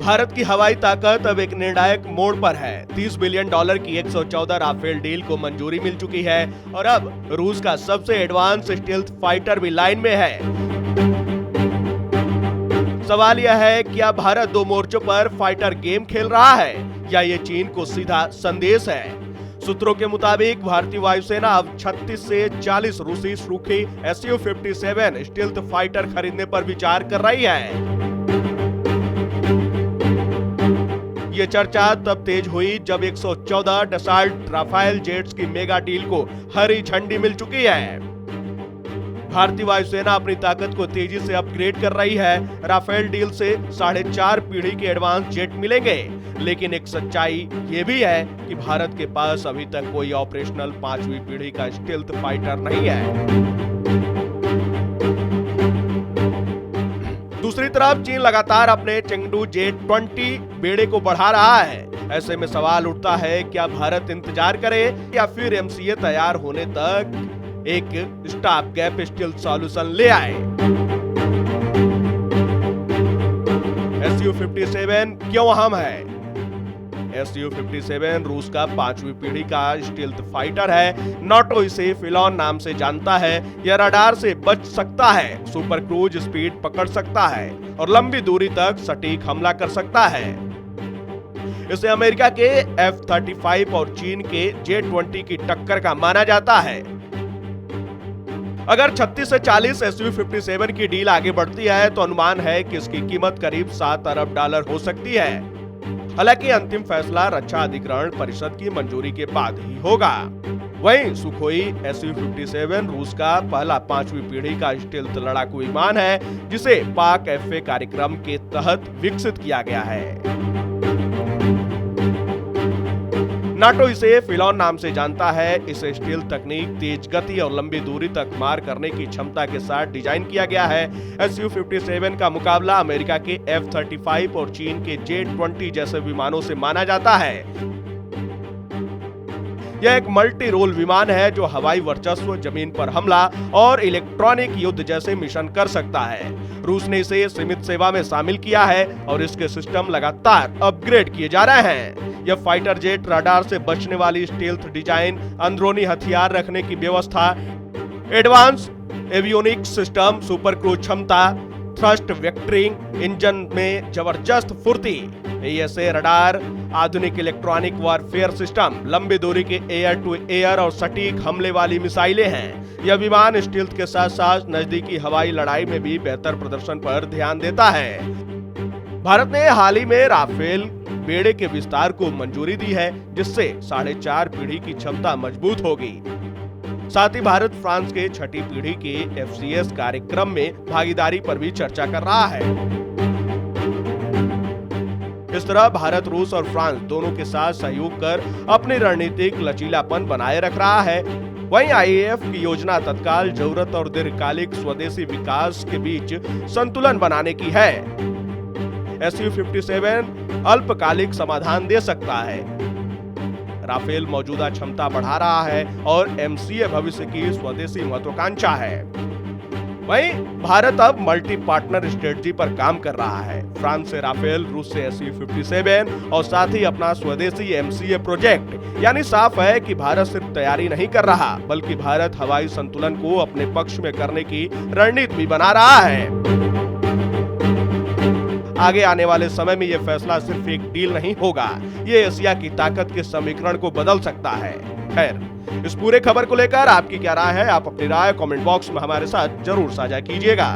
भारत की हवाई ताकत अब एक निर्णायक मोड़ पर है। $30 बिलियन की 114 राफेल डील को मंजूरी मिल चुकी है और अब रूस का सबसे एडवांस स्टील्थ फाइटर भी लाइन में है। सवाल यह है, क्या भारत दो मोर्चों पर फाइटर गेम खेल रहा है या ये चीन को सीधा संदेश है? सूत्रों के मुताबिक भारतीय वायुसेना अब 36 से 40 रूसी सूखी Su-57 स्टील्थ फाइटर खरीदने पर विचार कर रही है। ये चर्चा तब तेज हुई जब 114 डसॉल्ट राफेल जेट्स की मेगा डील को हरी झंडी मिल चुकी है। भारतीय वायुसेना अपनी ताकत को तेजी से अपग्रेड कर रही है। राफेल डील से 4.5 पीढ़ी के एडवांस जेट मिलेंगे, लेकिन एक सच्चाई ये भी है कि भारत के पास अभी तक कोई ऑपरेशनल 5वीं पीढ़ी का स्टील्थ फाइटर नहीं है। दूसरी तरफ चीन लगातार अपने चेंगडू J-20 बेड़े को बढ़ा रहा है। ऐसे में सवाल उठता है, क्या भारत इंतजार करे या फिर MCA तैयार होने तक एक स्टॉप गैप स्टील्थ सॉल्यूशन ले आए? Su-57 क्यों अहम है? Su-57 रूस का 5वीं पीढ़ी का स्टील्थ फाइटर है। नाटो इसे फिलॉन नाम से जानता है। यह रडार से बच सकता है, सुपर क्रूज स्पीड पकड़ सकता है और लंबी दूरी तक सटीक हमला कर सकता है। इसे अमेरिका के F-35 और चीन के J-20 की टक्कर का माना जाता है। अगर 36 से 40 Su-57 की डील आगे बढ़ती है तो अनुमान है कि इसकी कीमत करीब $7 अरब हो सकती है। हालांकि अंतिम फैसला रक्षा अधिग्रहण परिषद की मंजूरी के बाद ही होगा। वहीं सुखोई Su-57 रूस का पहला 5वीं पीढ़ी का स्टील्थ लड़ाकू विमान है, जिसे पाक FA कार्यक्रम के तहत विकसित किया गया है। नाटो इसे फिलॉन नाम से जानता है। इसे स्टील्थ तकनीक, तेज गति और लंबी दूरी तक मार करने की क्षमता के साथ डिजाइन किया गया है। Su-57 का मुकाबला अमेरिका के F-35 और चीन के J-20 जैसे विमानों से माना जाता है। यह एक मल्टी रोल विमान है जो हवाई वर्चस्व, जमीन पर हमला और इलेक्ट्रॉनिक युद्ध जैसे मिशन कर सकता है। रूस ने इसे सीमित सेवा में शामिल किया है और इसके सिस्टम लगातार अपग्रेड किए जा रहे हैं। यह फाइटर जेट रडार से बचने वाली स्टील्थ डिजाइन, अंदरूनी हथियार रखने की व्यवस्था, advance avionics system, super cruise क्षमता, थ्रस्ट वेक्टरिंग, इंजन में जबरदस्त फुर्ती, AESA रडार, आधुनिक इलेक्ट्रॉनिक वॉरफेयर सिस्टम, लंबी दूरी के एयर टू एयर और सटीक हमले वाली मिसाइलें हैं। यह विमान स्टील्थ के साथ साथ नजदीकी हवाई लड़ाई में भी बेहतर प्रदर्शन पर ध्यान देता है। भारत ने हाल ही में राफेल बेड़े के विस्तार को मंजूरी दी है, जिससे 4.5 पीढ़ी की क्षमता मजबूत होगी। साथ ही भारत फ्रांस के 6ठी पीढ़ी के FCS कार्यक्रम में भागीदारी पर भी चर्चा कर रहा है। इस तरह भारत रूस और फ्रांस दोनों के साथ सहयोग कर अपनी रणनीतिक लचीलापन बनाए रख रहा है। वहीं IAF की योजना तत्काल जरूरत और दीर्घकालिक स्वदेशी विकास के बीच संतुलन बनाने की है। Su-57 अल्पकालिक समाधान दे सकता है। राफेल मौजूदा क्षमता बढ़ा रहा है और MCA भविष्य की स्वदेशी महत्वाकांक्षा है। वहीं भारत अब मल्टी पार्टनर स्ट्रेटजी पर काम कर रहा है। फ्रांस से राफेल, रूस से Su-57 और साथ ही अपना स्वदेशी MCA प्रोजेक्ट। यानी साफ है कि भारत सिर्फ तैयारी नहीं कर रहा, बल्कि भारत हवाई संतुलन को अपने पक्ष में करने की रणनीति भी बना रहा है। आगे आने वाले समय में यह फैसला सिर्फ एक डील नहीं होगा, ये एशिया की ताकत के समीकरण को बदल सकता है। खैर, इस पूरे खबर को लेकर आपकी क्या राय है? आप अपनी राय कमेंट बॉक्स में हमारे साथ जरूर साझा कीजिएगा।